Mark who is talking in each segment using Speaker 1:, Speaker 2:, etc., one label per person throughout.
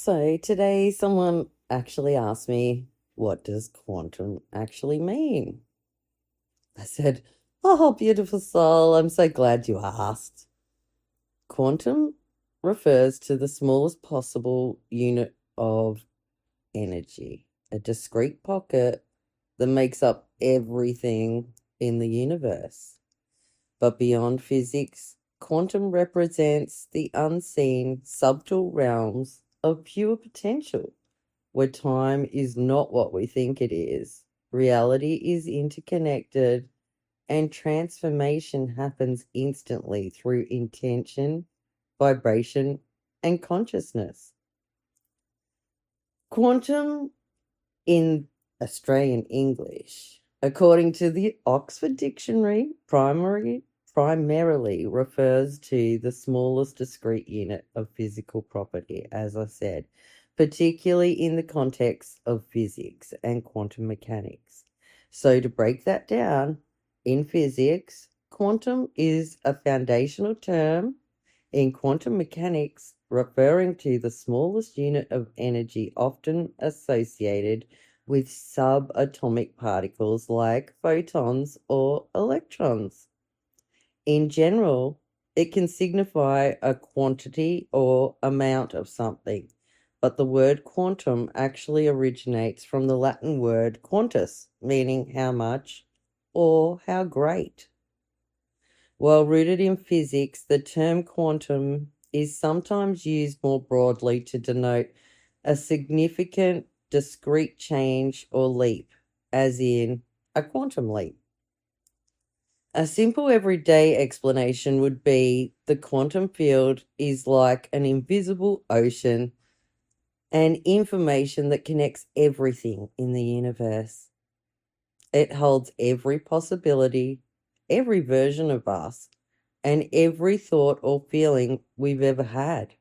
Speaker 1: So today someone actually asked me, what does quantum actually mean? I said, oh, beautiful soul, I'm so glad you asked. Quantum refers to the smallest possible unit of energy, a discrete pocket that makes up everything in the universe. But beyond physics, quantum represents the unseen, subtle realms of pure potential, where time is not what we think it is. Reality is interconnected, and transformation happens instantly through intention, vibration, and consciousness. Quantum in Australian English, according to the Oxford Dictionary, primarily refers to the smallest discrete unit of physical property, as I said, particularly in the context of physics and quantum mechanics. So, to break that down, in physics, quantum is a foundational term in quantum mechanics, referring to the smallest unit of energy often associated with subatomic particles like photons or electrons. In general, it can signify a quantity or amount of something, but the word quantum actually originates from the Latin word quantus, meaning how much or how great. While rooted in physics, the term quantum is sometimes used more broadly to denote a significant discrete change or leap, as in a quantum leap. A simple everyday explanation would be the quantum field is like an invisible ocean and information that connects everything in the universe. It holds every possibility, every version of us, and every thought or feeling we've ever had.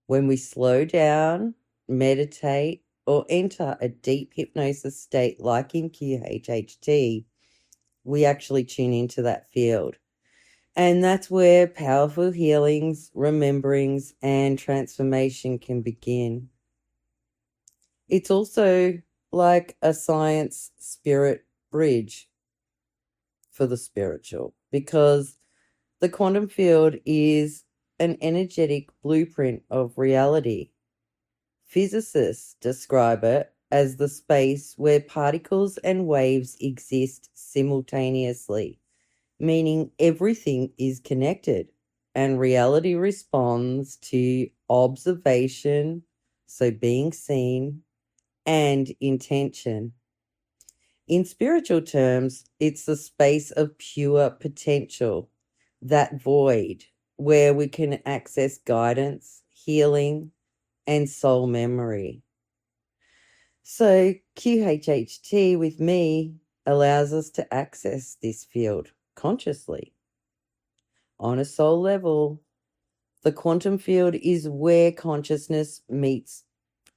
Speaker 1: When we slow down, meditate, or enter a deep hypnosis state like in QHHT, we actually tune into that field. And that's where powerful healings, rememberings, and transformation can begin. It's also like a science spirit bridge for the spiritual, because the quantum field is an energetic blueprint of reality. Physicists describe it as the space where particles and waves exist simultaneously, meaning everything is connected and reality responds to observation, so being seen, and intention. In spiritual terms, it's the space of pure potential, that void where we can access guidance, healing, and soul memory. So, QHHT with me allows us to access this field consciously. On a soul level, the quantum field is where consciousness meets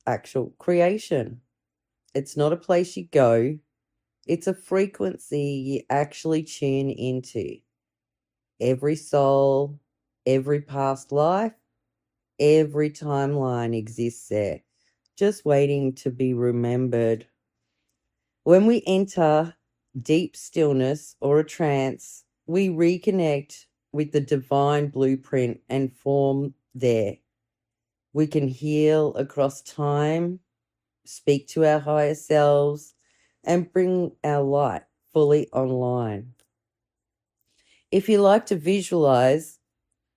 Speaker 1: actual creation. It's not a place you go, it's a frequency you actually tune into. Every soul, every past life, every timeline exists there, just waiting to be remembered. When we enter deep stillness or a trance, we reconnect with the divine blueprint and form there. We can heal across time, speak to our higher selves, and bring our light fully online. If you like to visualize,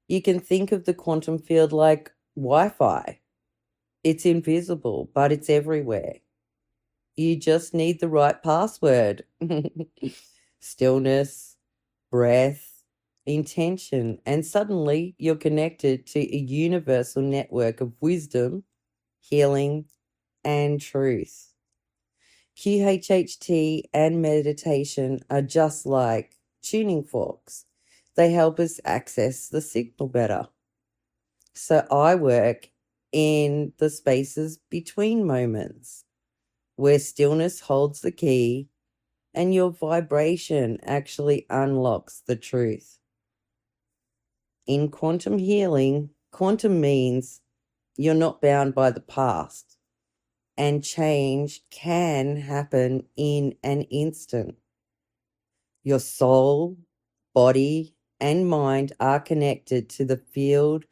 Speaker 1: you can think of the quantum field like Wi Fi. It's invisible, but it's everywhere. You just need the right password. Stillness, breath, intention, and suddenly you're connected to a universal network of wisdom, healing, and truth. QHHT and meditation are just like tuning forks. They help us access the signal better. So I work in the spaces between moments where stillness holds the key and your vibration actually unlocks the truth. In quantum healing, quantum means You're not bound by the past, and change can happen in an instant. Your soul, body, and mind are connected to the field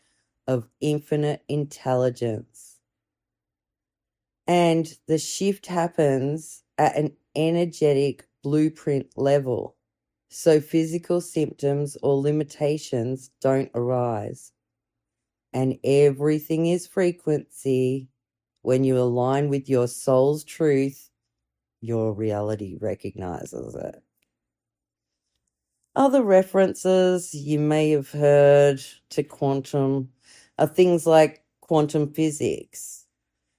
Speaker 1: of infinite intelligence. And the shift happens at an energetic blueprint level. So physical symptoms or limitations don't arise. And everything is frequency. When you align with your soul's truth, your reality recognizes it. Other references you may have heard to quantum are things like quantum physics,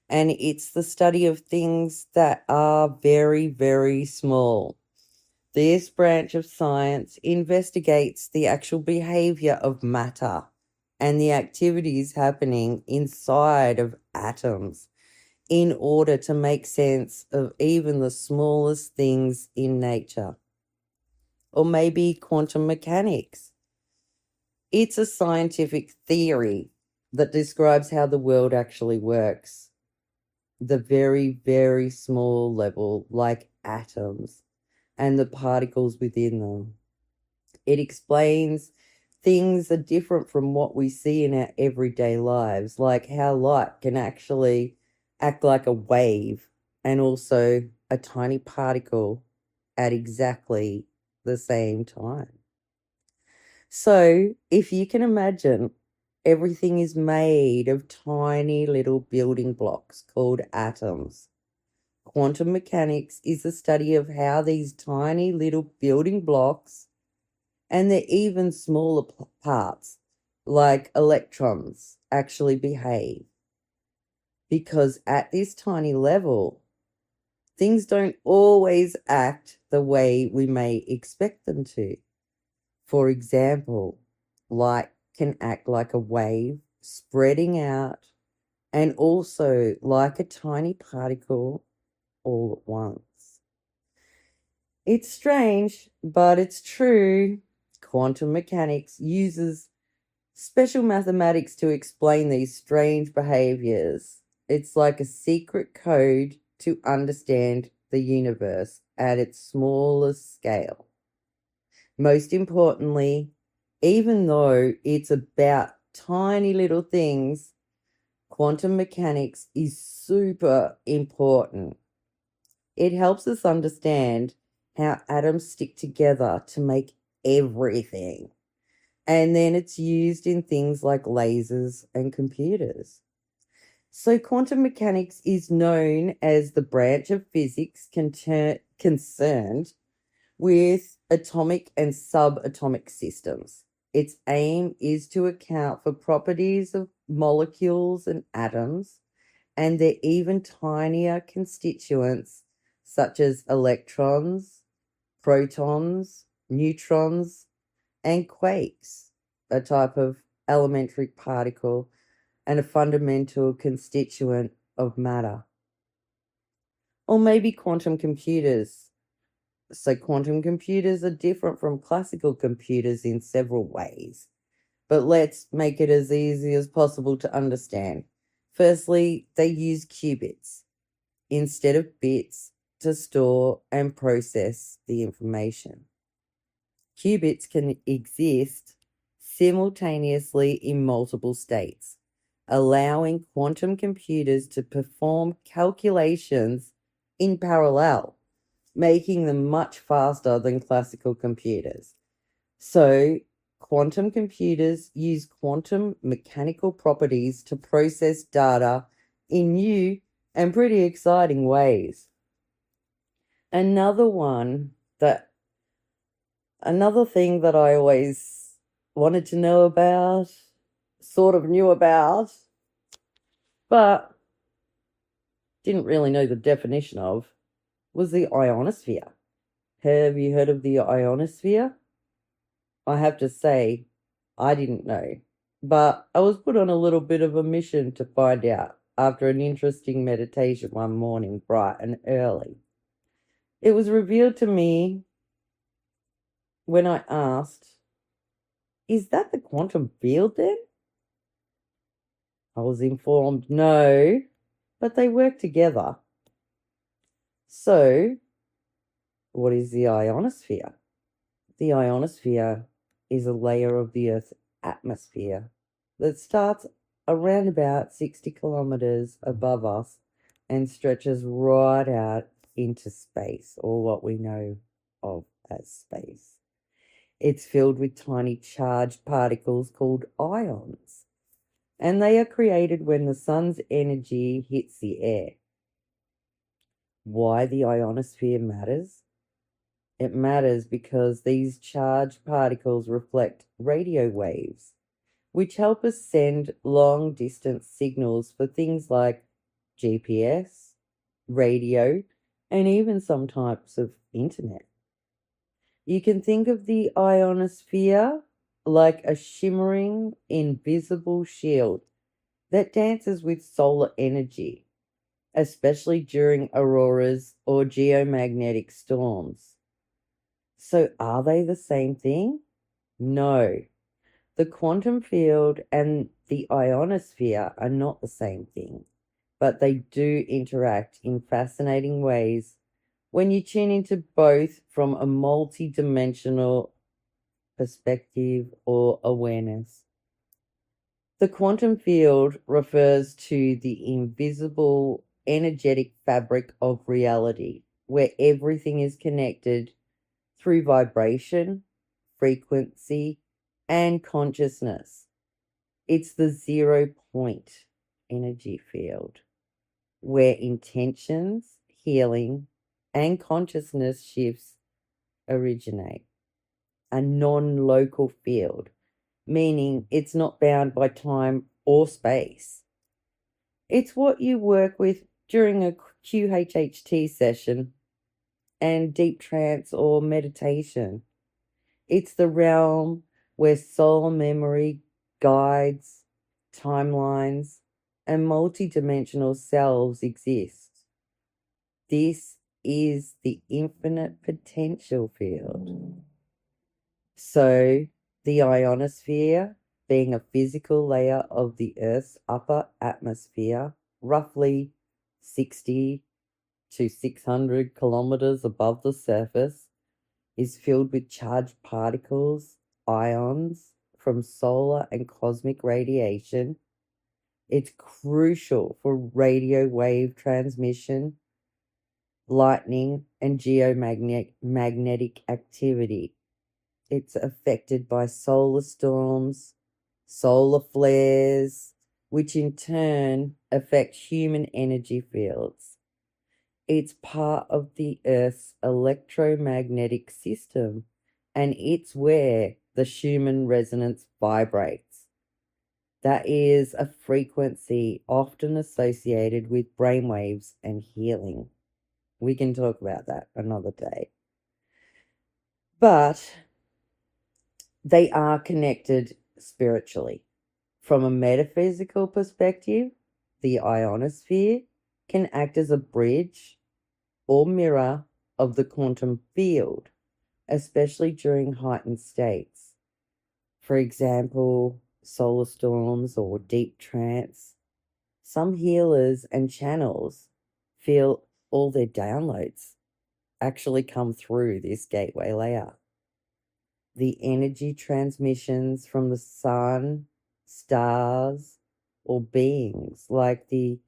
Speaker 1: and it's the study of things that are very, very small. This branch of science investigates the actual behavior of matter and the activities happening inside of atoms in order to make sense of even the smallest things in nature. Or maybe quantum mechanics. It's a scientific theory that describes how the world actually works. The very, very small level, like atoms and the particles within them. It explains things are different from what we see in our everyday lives, like how light can actually act like a wave and also a tiny particle at exactly the same time. So, if you can imagine, everything is made of tiny little building blocks called atoms. Quantum mechanics is the study of how these tiny little building blocks and the even smaller parts, like electrons, actually behave. Because at this tiny level, things don't always act the way we may expect them to. For example, light can act like a wave spreading out and also like a tiny particle all at once. It's strange, but it's true. Quantum mechanics uses special mathematics to explain these strange behaviors. It's like a secret code to understand the universe at its smallest scale. Most importantly, even though it's about tiny little things, quantum mechanics is super important. It helps us understand how atoms stick together to make everything. And then it's used in things like lasers and computers. So, quantum mechanics is known as the branch of physics concerned with atomic and subatomic systems. Its aim is to account for properties of molecules and atoms and their even tinier constituents, such as electrons, protons, neutrons, and quarks, a type of elementary particle and a fundamental constituent of matter. Or maybe quantum computers. So, quantum computers are different from classical computers in several ways, but let's make it as easy as possible to understand. Firstly, they use qubits instead of bits to store and process the information. Qubits can exist simultaneously in multiple states, allowing quantum computers to perform calculations in parallel, making them much faster than classical computers. So, quantum computers use quantum mechanical properties to process data in new and pretty exciting ways. Another thing that I always wanted to know about, sort of knew about, but didn't really know the definition of, was the ionosphere. Have you heard of the ionosphere? I have to say, I didn't know, but I was put on a little bit of a mission to find out after an interesting meditation one morning, bright and early. It was revealed to me when I asked, is that the quantum field then? I was informed no, but they work together. So, what is the ionosphere? The ionosphere is a layer of the Earth's atmosphere that starts around about 60 kilometers above us and stretches right out into space, or what we know of as space. It's filled with tiny charged particles called ions, and they are created when the sun's energy hits the air. Why the ionosphere matters? It matters because these charged particles reflect radio waves, which help us send long distance signals for things like GPS, radio, and even some types of internet. You can think of the ionosphere like a shimmering, invisible shield that dances with solar energy, especially during auroras or geomagnetic storms. So, are they the same thing? No. The quantum field and the ionosphere are not the same thing, but they do interact in fascinating ways when you tune into both from a multi-dimensional perspective or awareness. The quantum field refers to the invisible energetic fabric of reality, where everything is connected through vibration, frequency, and consciousness. It's the 0 point energy field where intentions, healing, and consciousness shifts originate. A non-local field, meaning it's not bound by time or space. It's what you work with during a QHHT session and deep trance or meditation. It's the realm where soul memory, guides, timelines, and multidimensional selves exist. This is the infinite potential field. So, the ionosphere, being a physical layer of the Earth's upper atmosphere, roughly 60 to 600 kilometers above the surface, is filled with charged particles, ions from solar and cosmic radiation. It's crucial for radio wave transmission, lightning, and geomagnetic activity. It's affected by solar storms, solar flares, which in turn affect human energy fields. It's part of the Earth's electromagnetic system, and it's where the Schumann resonance vibrates. That is a frequency often associated with brainwaves and healing. We can talk about that another day. But they are connected spiritually. From a metaphysical perspective, the ionosphere can act as a bridge or mirror of the quantum field, especially during heightened states. For example, solar storms or deep trance. Some healers and channels feel all their downloads actually come through this gateway layer. The energy transmissions from the sun, stars, or beings like the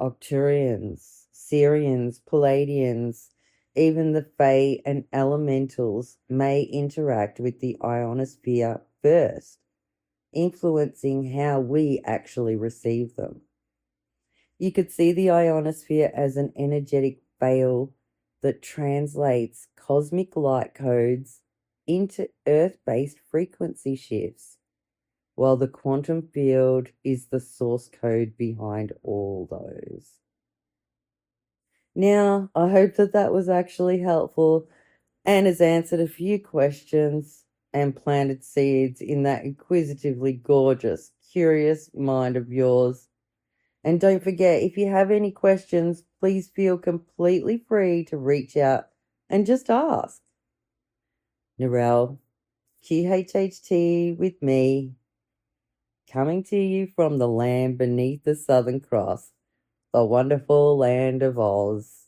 Speaker 1: Octurians, Sirians, Palladians, even the Fae and Elementals may interact with the ionosphere first, influencing how we actually receive them. You could see the ionosphere as an energetic veil that translates cosmic light codes into Earth-based frequency shifts, while the quantum field is the source code behind all those. Now, I hope that that was actually helpful and has answered a few questions and planted seeds in that inquisitively gorgeous, curious mind of yours. And don't forget, if you have any questions, please feel completely free to reach out and just ask. Narelle QHHT with me. coming to you from the land beneath the Southern Cross, the wonderful land of Oz.